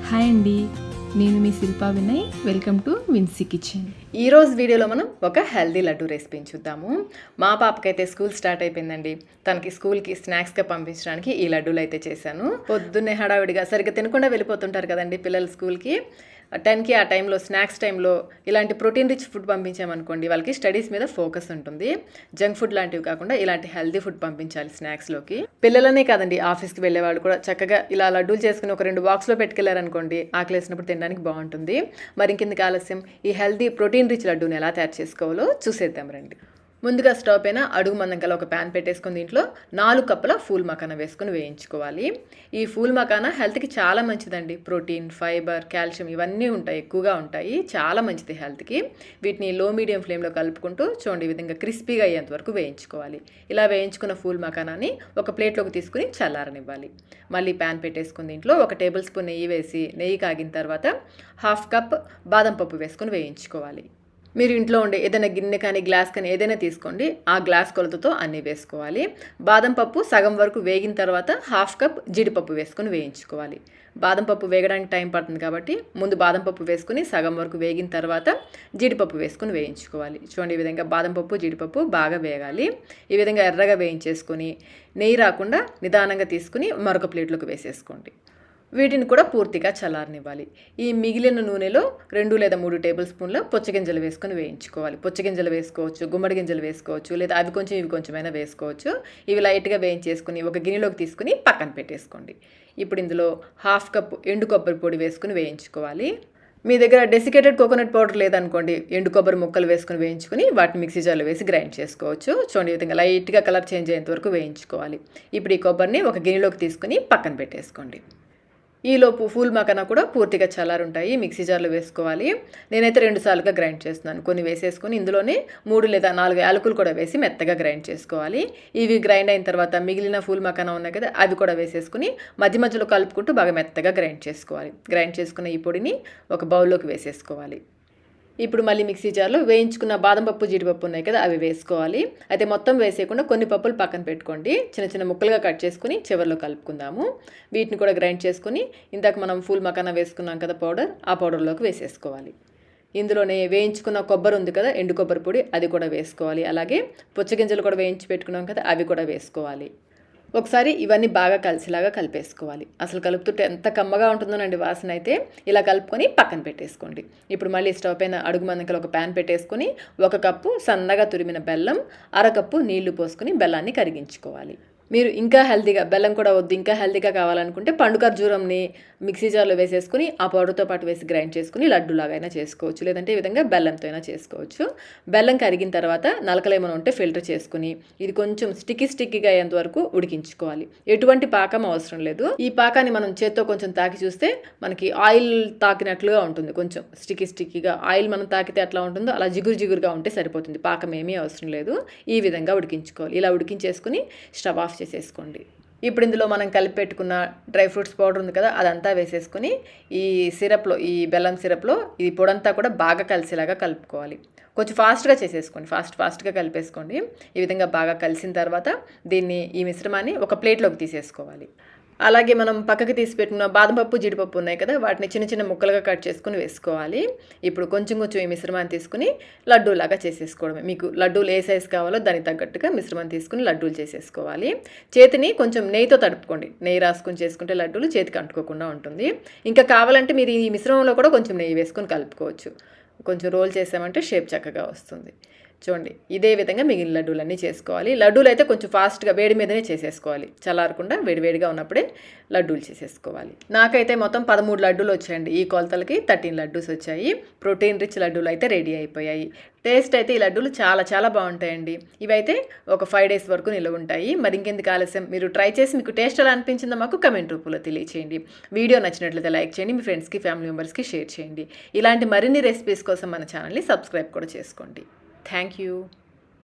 Hi అండి, నేను మీ Shilpa Vinay. Welcome to Vincy kitchen. ఈరోజు వీడియోలో మనం ఒక హెల్దీ లడ్డు రెసిపీని చూద్దాము. మా పాపకైతే స్కూల్ స్టార్ట్ అయిపోయిందండి. తనకి స్కూల్కి స్నాక్స్గా పంపించడానికి ఈ లడ్డూలు అయితే చేశాను. పొద్దున్నే హడావిడిగా సరిగ్గా తినకుండా వెళ్ళిపోతుంటారు కదండి పిల్లలు స్కూల్కి. 10కి ఆ టైంలో స్నాక్స్ టైంలో ఇలాంటి ప్రోటీన్ రిచ్ ఫుడ్ పంపించామనుకోండి, వాళ్ళకి స్టడీస్ మీద ఫోకస్ ఉంటుంది. జంక్ ఫుడ్ లాంటివి కాకుండా ఇలాంటి హెల్దీ ఫుడ్ పంపించాలి స్నాక్స్లోకి. పిల్లలనే కాదండి, ఆఫీస్కి వెళ్ళే వాళ్ళు కూడా చక్కగా ఇలా లడ్డూలు చేసుకుని ఒక 2 బాక్స్లో పెట్టుకెళ్లారనుకోండి, ఆకలి వేసినప్పుడు తినడానికి బాగుంటుంది. మరి ఇంకెందుకు ఆలస్యం, ఈ హెల్దీ ప్రోటీన్ రిచ్ లడ్డూని ఎలా తయారు చేసుకోవాలో చూసేద్దాం రండి. ముందుగా స్టవ్ పైన అడుగు మందం కల ఒక ప్యాన్ పెట్టేసుకుని దీంట్లో 4 కప్పుల ఫూల్ మకానా వేసుకుని వేయించుకోవాలి. ఈ ఫూల్ మకానా హెల్త్కి చాలా మంచిదండి. ప్రోటీన్, ఫైబర్, కాల్షియం ఇవన్నీ ఉంటాయి, ఎక్కువగా ఉంటాయి. చాలా మంచిది హెల్త్కి. వీటిని లో మీడియం ఫ్లేమ్లో కలుపుకుంటూ చూడండి, ఈ విధంగా క్రిస్పీగా అయ్యేంత వరకు వేయించుకోవాలి. ఇలా వేయించుకున్న ఫూల్ మకానాని ఒక ప్లేట్లోకి తీసుకుని చల్లారనివ్వాలి. మళ్ళీ ప్యాన్ పెట్టేసుకుని దీంట్లో 1 టేబుల్ స్పూన్ నెయ్యి వేసి, నెయ్యి కాగిన తర్వాత 1/2 కప్ బాదం పప్పు వేసుకుని వేయించుకోవాలి. మీరు ఇంట్లో ఉండే ఏదైనా గిన్నె కానీ గ్లాస్ కానీ ఏదైనా తీసుకోండి, ఆ గ్లాస్ కొలతతో అన్నీ వేసుకోవాలి. బాదం పప్పు సగం వరకు వేగిన తర్వాత 1/2 కప్ జీడిపప్పు వేసుకుని వేయించుకోవాలి. బాదం పప్పు వేగడానికి టైం పడుతుంది కాబట్టి ముందు బాదం పప్పు వేసుకుని సగం వరకు వేగిన తర్వాత జీడిపప్పు వేసుకుని వేయించుకోవాలి. చూడండి, ఈ విధంగా బాదం పప్పు జీడిపప్పు బాగా వేగాలి. ఈ విధంగా ఎర్రగా వేయించేసుకొని నెయ్యి రాకుండా నిదానంగా తీసుకుని మరొక ప్లేట్లోకి వేసేసుకోండి. వీటిని కూడా పూర్తిగా చల్లారనివ్వాలి. ఈ మిగిలిన నూనెలో 2 లేదా 3 టేబుల్ స్పూన్ల పుచ్చగింజలు వేసుకొని వేయించుకోవాలి. పుచ్చగింజలు వేసుకోవచ్చు, గుమ్మడి గింజలు వేసుకోవచ్చు, లేదా అవి కొంచెం ఇవి కొంచెమైనా వేసుకోవచ్చు. ఇవి లైట్గా వేయించేసుకుని ఒక గిన్నెలోకి తీసుకుని పక్కన పెట్టేసుకోండి. ఇప్పుడు ఇందులో 1/2 కప్ ఎండు కొబ్బరి పొడి వేసుకుని వేయించుకోవాలి. మీ దగ్గర డెసికేటెడ్ కోకోనట్ పౌడర్ లేదనుకోండి, ఎండు కొబ్బరి ముక్కలు వేసుకుని వేయించుకుని వాటిని మిక్సీ జార్లో వేసి గ్రైండ్ చేసుకోవచ్చు. చూడండి, ఈ విధంగా లైట్గా కలర్ చేంజ్ అయ్యేంత వరకు వేయించుకోవాలి. ఇప్పుడు ఈ కొబ్బరిని ఒక గిన్నెలోకి తీసుకుని పక్కన పెట్టేసుకోండి. ఈలోపు ఫూల్ మకానా కూడా పూర్తిగా చల్లారుంటాయి, మిక్సీ జార్లో వేసుకోవాలి. నేనైతే 2 సార్లుగా గ్రైండ్ చేస్తున్నాను. కొన్ని వేసేసుకొని ఇందులోనే 3 లేదా 4 యాలకులు కూడా వేసి మెత్తగా గ్రైండ్ చేసుకోవాలి. ఇవి గ్రైండ్ అయిన తర్వాత మిగిలిన ఫూల్ మకానా ఉన్నాయి కదా, అవి కూడా వేసేసుకుని మధ్య మధ్యలో కలుపుకుంటూ బాగా మెత్తగా గ్రైండ్ చేసుకోవాలి. గ్రైండ్ చేసుకున్న ఈ పొడిని ఒక బౌల్లోకి వేసేసుకోవాలి. ఇప్పుడు మళ్ళీ మిక్సీ జార్లో వేయించుకున్న బాదం పప్పు జీడిపప్పు ఉన్నాయి కదా, అవి వేసుకోవాలి. అయితే మొత్తం వేసేయకుండా కొన్ని పప్పులు పక్కన పెట్టుకోండి. చిన్న చిన్న ముక్కలుగా కట్ చేసుకుని చివరిలో కలుపుకుందాము. వీటిని కూడా గ్రైండ్ చేసుకుని ఇందాక మనం ఫూల్ మకానా వేసుకున్నాం కదా పౌడర్, ఆ పౌడర్లోకి వేసేసుకోవాలి. ఇందులోనే వేయించుకున్న కొబ్బరి ఉంది కదా, ఎండు కొబ్బరి పొడి, అది కూడా వేసుకోవాలి. అలాగే పుచ్చగింజలు కూడా వేయించి పెట్టుకున్నాం కదా, అవి కూడా వేసుకోవాలి. ఒకసారి ఇవన్నీ బాగా కలిసిలాగా కలిపేసుకోవాలి. అసలు కలుపుతుంటే ఎంత కమ్మగా ఉంటుందోనండి వాసన అయితే. ఇలా కలుపుకొని పక్కన పెట్టేసుకోండి. ఇప్పుడు మళ్ళీ స్టవ్ పైన అడుగు మందకలు ఒక ప్యాన్ పెట్టేసుకొని 1 కప్పు సన్నగా తురిమిన బెల్లం, 1/2 కప్పు నీళ్లు పోసుకుని బెల్లాన్ని కరిగించుకోవాలి. మీరు ఇంకా హెల్తీగా, బెల్లం కూడా వద్దు, ఇంకా హెల్తీగా కావాలనుకుంటే పండు ఖర్జూరంని మిక్సీ జార్లో వేసేసుకుని ఆ పౌడర్తో పాటు వేసి గ్రైండ్ చేసుకుని లడ్డూలాగా అయినా చేసుకోవచ్చు, లేదంటే ఈ విధంగా బెల్లంతో అయినా చేసుకోవచ్చు. బెల్లం కరిగిన తర్వాత నలకలేమని ఉంటే ఫిల్టర్ చేసుకుని ఇది కొంచెం స్టిక్కీగా అయ్యేంత వరకు ఉడికించుకోవాలి. ఎటువంటి పాకం అవసరం లేదు. ఈ పాకాన్ని మనం చేత్తో కొంచెం తాకి చూస్తే మనకి ఆయిల్ తాకినట్లుగా ఉంటుంది. కొంచెం స్టిక్కీగా ఆయిల్ మనం తాకితే ఎట్లా ఉంటుందో అలా జిగురుగా ఉంటే సరిపోతుంది. పాకం ఏమీ అవసరం లేదు. ఈ విధంగా ఉడికించుకోవాలి. ఇలా ఉడికించేసుకుని స్టవ్ ఆఫ్ చేసేసుకోండి. ఇప్పుడు ఇందులో మనం కలిపి పెట్టుకున్న డ్రై ఫ్రూట్స్ పౌడర్ ఉంది కదా, అదంతా వేసేసుకుని ఈ సిరప్లో, ఈ బెల్లం సిరప్లో ఈ పొడంతా కూడా బాగా కలిసేలాగా కలుపుకోవాలి. కొంచెం ఫాస్ట్గా చేసేసుకోండి, ఫాస్ట్గా కలిపేసుకోండి. ఈ విధంగా బాగా కలిసిన తర్వాత దీన్ని, ఈ మిశ్రమాన్ని ఒక ప్లేట్లోకి తీసేసుకోవాలి. అలాగే మనం పక్కకి తీసి పెట్టుకున్న బాదం పప్పు జీడిపప్పు ఉన్నాయి కదా, వాటిని చిన్న చిన్న ముక్కలుగా కట్ చేసుకుని వేసుకోవాలి. ఇప్పుడు కొంచెం ఈ మిశ్రమాన్ని తీసుకుని లడ్డూలాగా చేసేసుకోవడమే. మీకు లడ్డూలు ఏ సైజు కావాలో దానికి తగ్గట్టుగా మిశ్రమాన్ని తీసుకుని లడ్డూలు చేసేసుకోవాలి. చేతిని కొంచెం నెయ్యితో తడుపుకోండి. నెయ్యి రాసుకొని చేసుకుంటే లడ్డూలు చేతికి అంటుకోకుండా ఉంటుంది. ఇంకా కావాలంటే మీరు ఈ మిశ్రమంలో కూడా కొంచెం నెయ్యి వేసుకొని కలుపుకోవచ్చు. కొంచెం రోల్ చేసామంటే షేప్ చక్కగా వస్తుంది. చూడండి, ఇదే విధంగా మిగిలిన లడ్డూలన్నీ చేసుకోవాలి. లడ్డూలు అయితే కొంచెం ఫాస్ట్గా వేడి మీదనే చేసేసుకోవాలి. చల్లారకుండా వేడివేడిగా ఉన్నప్పుడే లడ్డూలు చేసేసుకోవాలి. నాకైతే మొత్తం 13 లడ్డూలు వచ్చాయండి. ఈ కొలతలకి 13 లడ్డూస్ వచ్చాయి. ప్రోటీన్ రిచ్ లడ్డూలు అయితే రెడీ అయిపోయాయి. టేస్ట్ అయితే ఈ లడ్డూలు చాలా బాగుంటాయండి. ఇవైతే ఒక 5 డేస్ వరకు నిల్వ ఉంటాయి. మరి ఇంకెందుకు ఆలస్యం, మీరు ట్రై చేసి మీకు టేస్ట్ ఎలా అనిపించిందో మాకు కమెంట్ రూపంలో తెలియచేయండి. వీడియో నచ్చినట్లయితే లైక్ చేయండి, మీ ఫ్రెండ్స్కి, ఫ్యామిలీ మెంబర్స్కి షేర్ చేయండి. ఇలాంటి మరిన్ని రెసిపీస్ కోసం మన ఛానల్ని సబ్స్క్రైబ్ కూడా చేసుకోండి. Thank you.